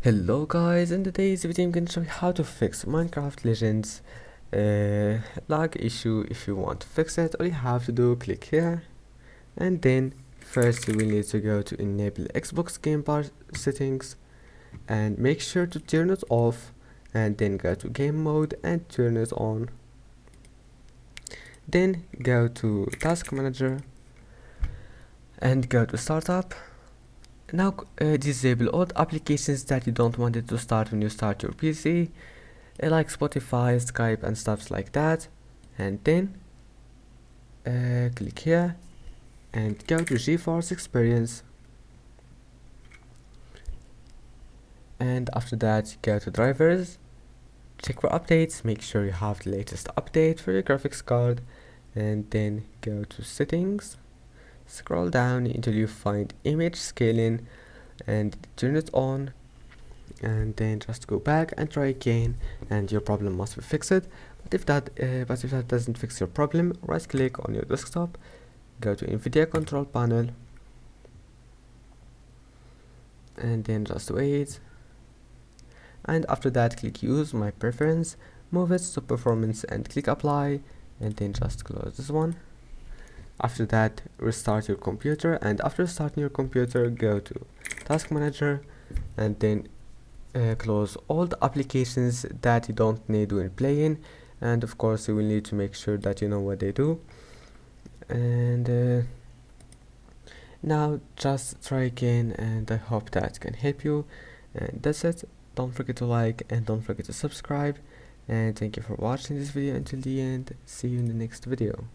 Hello guys, in today's video I'm going to show you how to fix Minecraft Legends lag issue. If you want to fix it, all you have to do, click here, and then first you will need to go to enable Xbox Game Bar settings and make sure to turn it off, and then go to game mode and turn it on. Then go to task manager and go to startup. Now disable all the applications that you don't want it to start when you start your PC, like Spotify, Skype and stuff like that, and then click here and go to GeForce Experience, and after that go to drivers, check for updates, make sure you have the latest update for your graphics card, and then go to settings, scroll down until you find image scaling and turn it on, and then just go back and try again and your problem must be fixed. But if that doesn't fix your problem, right click on your desktop, go to NVIDIA control panel, and then just wait, and after that click use my preference, move it to performance and click apply, and then just close this one. After that restart your computer, and after starting your computer go to task manager and then close all the applications that you don't need when playing, and of course you will need to make sure that you know what they do. And now just try again, and I hope that can help you, and that's it. Don't forget to like and don't forget to subscribe, and thank you for watching this video until the end. See you in the next video.